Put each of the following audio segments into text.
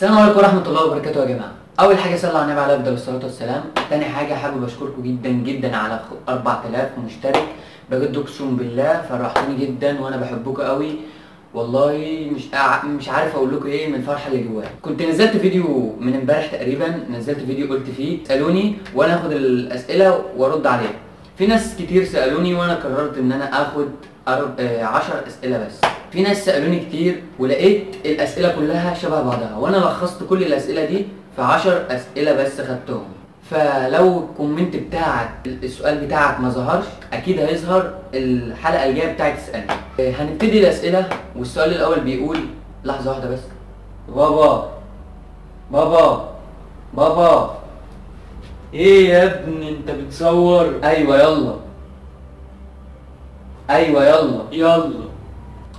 السلام عليكم ورحمة الله وبركاته يا جماعة. أول حاجة صلوا على النبي عليه أفضل الصلاة والسلام. تاني حاجة حابب أشكركم جدا جدا على 4000 مشترك، بجد أقسم بالله فرحتوني جدا وأنا بحبكم قوي والله. مش عارف أقول لكم إيه من الفرحة اللي جوايا. كنت نزلت فيديو من امبارح تقريبا، نزلت فيديو قلت فيه سألوني وأنا آخد الأسئلة وأرد عليها. في ناس كتير سألوني وأنا قررت إن أنا آخد 10 أسئلة بس. في ناس سألوني كتير ولقيت الأسئلة كلها شبه بعضها، وأنا لخصت كل الأسئلة دي في 10 أسئلة بس خدتهم. فلو الكومنت بتاعك السؤال بتاعك ما ظهرش أكيد هيظهر الحلقة الجاية بتاعت تسألني. هنبتدي الأسئلة، والسؤال الأول بيقول، لحظة واحدة بس. بابا بابا بابا، ايه يا ابني انت بتصور؟ أيوة يلا، أيوة يلا يلا.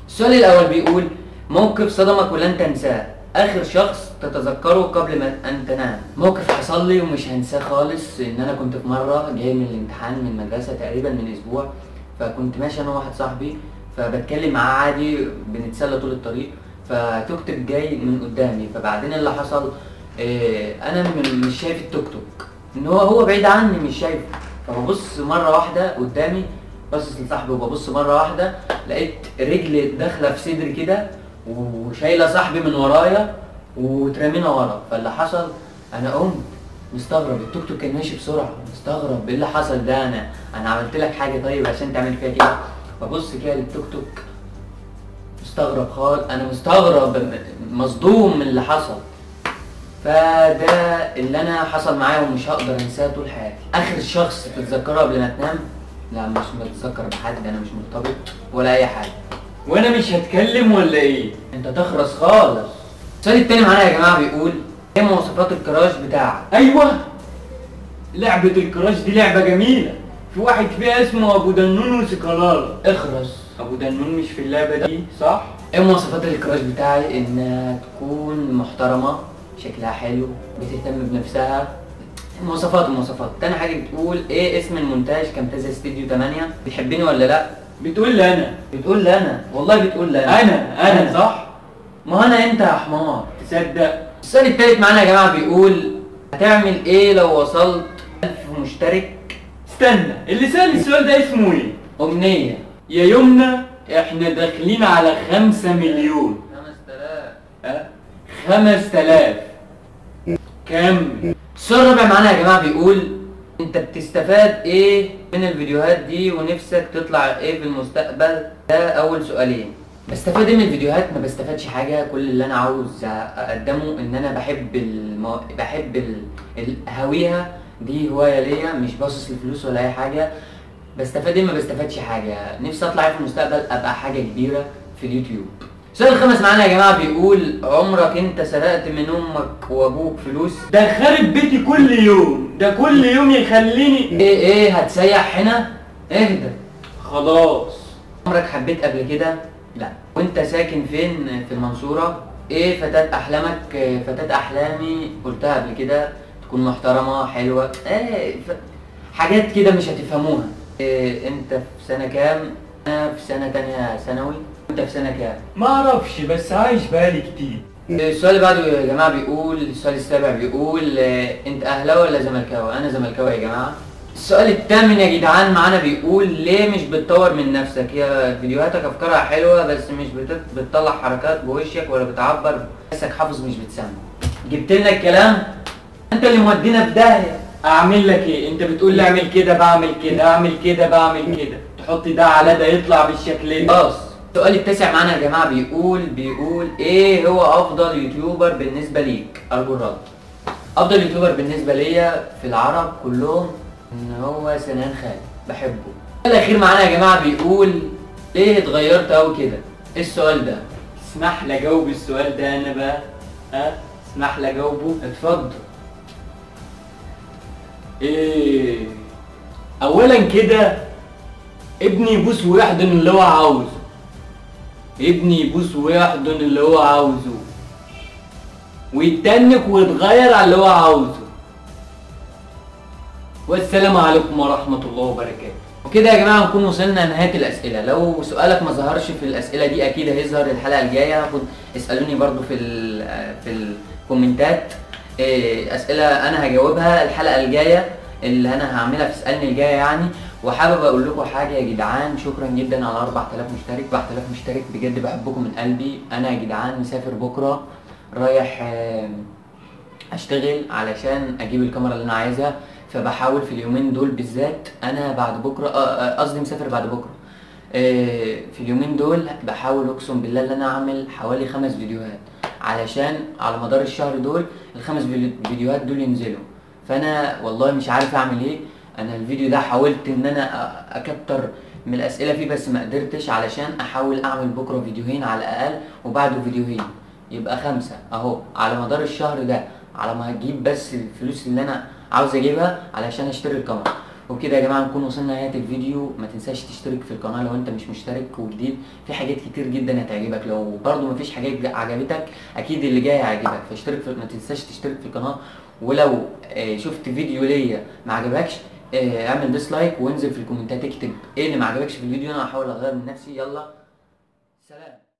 السؤال الأول بيقول: موقف صدمك ولن تنساه، آخر شخص تتذكره قبل ما أن تنام. موقف حصل لي ومش هنساه خالص، إن أنا كنت في مرة جاي من الامتحان من المدرسة تقريبا من أسبوع، فكنت ماشي أنا وواحد صاحبي فبتكلم معاه عادي بنتسلى طول الطريق، فتوك توك جاي من قدامي. فبعدين اللي حصل أنا مش شايف التوك توك، إن هو بعيد عني مش شايفه. فببص مرة واحدة قدامي، باصص لصاحبي وببص مره واحده لقيت رجل داخله في صدري كده وشايله صاحبي من ورايا وترمينا ورا. فاللي حصل انا قمت مستغرب، التوك توك كان ماشي بسرعه، مستغرب ايه اللي حصل ده، انا عملت لك حاجه طيب عشان تعمل فيها كده؟ ببص كده للتوك توك مستغرب خالص، انا مستغرب مصدوم من اللي حصل. فده اللي انا حصل معايا ومش هقدر انساه طول حياتي. اخر شخص تتذكره قبل ما تنام؟ لا مش بتذكر بحد، انا مش مرتبط ولا اي حاجه. وانا مش هتكلم ولا ايه؟ انت تخرس خالص. السؤال التاني معانا يا جماعه بيقول: ايه مواصفات الكراش بتاعك؟ ايوه، لعبة الكراش دي لعبة جميلة، في واحد فيها اسمه ابو دنون وسكرارة. اخرس. ابو دنون مش في اللعبة دي صح؟ ايه مواصفات الكراش بتاعي؟ انها تكون محترمه، شكلها حلو، بتهتم بنفسها. مواصفات. تاني حاجه بتقول: ايه اسم المونتاج كامتازيا استوديو 8؟ بتحبني ولا لا؟ بتقول لي انا. بتقول لي انا، والله بتقول لي انا صح؟ ما انا انت يا حمار. تصدق؟ السؤال التالت معانا يا جماعه بيقول: هتعمل ايه لو وصلت 1000 مشترك؟ استنى، اللي سأل السؤال ده اسمه ايه؟ امنيه. يا يمنى احنا داخلين على 5 مليون. 5000. 5000. كمل. السؤال الرابع معانا يا جماعه بيقول: انت بتستفاد ايه من الفيديوهات دي ونفسك تطلع ايه في المستقبل؟ ده اول سؤالين. بستفاد ايه من الفيديوهات؟ ما بستفادش حاجه، كل اللي انا عاوز اقدمه ان انا بحب الهويها، دي هوايه ليا، مش باصص لفلوس ولا اي حاجه. بستفاد ايه؟ ما بستفادش حاجه. نفسي اطلع ايه في المستقبل؟ ابقى حاجه كبيره في اليوتيوب. السؤال الخامس معانا يا جماعه بيقول: عمرك انت سرقت من امك وابوك فلوس؟ ده خارب بيتي كل يوم، ده كل يوم يخليني. ايه هتسيح هنا؟ اهدى. خلاص. عمرك حبيت قبل كده؟ لا. وانت ساكن فين في المنصورة؟ ايه فتاة احلامك؟ فتاة احلامي قلتها قبل كده، تكون محترمة حلوة، حاجات كده مش هتفهموها. انت في سنة كام؟ انا في سنة تانية ثانوي. انت في سنة كام؟ ما اعرفش بس عايش بقالي كتير. السؤال اللي بعده يا جماعة بيقول، السؤال السابع بيقول: انت اهلاوي ولا زملكاوي؟ انا زملكاوي يا جماعة. السؤال الثامن يا جدعان معانا بيقول: ليه مش بتطور من نفسك؟ هي فيديوهاتك افكارها حلوة بس مش بتطلع حركات بوشك ولا بتعبر نفسك، حافظ مش بتسمع. جبت لنا الكلام، انت اللي مودينا في داهية. اعمل لك ايه؟ انت بتقول لي اعمل كده بعمل كده، اعمل كده بعمل كده، تحط ده على ده يطلع بالشكل ده. خلاص. السؤال التاسع معانا يا جماعة بيقول ايه هو افضل يوتيوبر بالنسبة ليك؟ ارجو الرد. افضل يوتيوبر بالنسبة ليا في العرب كلهم ان هو سنان خالد، بحبه. السؤال الاخير معانا يا جماعة بيقول: ليه اتغيرت اوي كده؟ ايه السؤال ده؟ اسمح لي اجاوب السؤال ده انا بقى. اسمح لي اجاوبه. اتفضل. ايه، اولا كده ابني يبوس ويحضن اللي هو عاوزه، ابني يبوس ويحضن اللي هو عاوزه ويتنك ويتغير على اللي هو عاوزه. والسلام عليكم ورحمة الله وبركاته. وكده يا جماعه نكون وصلنا لنهايه الاسئله. لو سؤالك ما ظهرش في الاسئله دي اكيد هيظهر الحلقه الجايه. اسالوني برضو في كومنتات اسئله انا هجاوبها الحلقه الجايه اللي انا هعملها في اسالني الجايه يعني. وحابب اقول لكم حاجه يا جدعان، شكرا جدا على 4000 مشترك. 4000 مشترك بجد، بحبكم من قلبي. انا يا جدعان مسافر بكره، رايح اشتغل علشان اجيب الكاميرا اللي انا عايزها. فبحاول في اليومين دول بالذات، انا بعد بكره قصدي مسافر بعد بكره. في اليومين دول بحاول اقسم بالله ان انا اعمل حوالي 5 فيديوهات، علشان على مدار الشهر دول الخمس فيديوهات دول ينزلوا. فانا والله مش عارف اعمل ايه. انا الفيديو ده حاولت ان انا اكتر من الاسئله فيه بس ما قدرتش، علشان احاول اعمل بكره فيديوهين على الاقل وبعده فيديوهين، يبقى 5 اهو على مدار الشهر ده، على ما هجيب بس الفلوس اللي انا عاوز اجيبها علشان اشتري الكاميرا. وبكده يا جماعه نكون وصلنا لنهايه الفيديو. ما تنساش تشترك في القناه لو انت مش مشترك وجديد، في حاجات كتير جدا هتعجبك. لو برضو مفيش حاجات عجبتك اكيد اللي جاي هيعجبك، فاشترك ما تنساش تشترك في القناه. ولو شفت فيديو ليا ما عجبكش اعمل ديسلايك وانزل في الكومنتات اكتب ايه اللي ما عجبكش في الفيديو، انا هحاول اغير من نفسي. يلا سلام.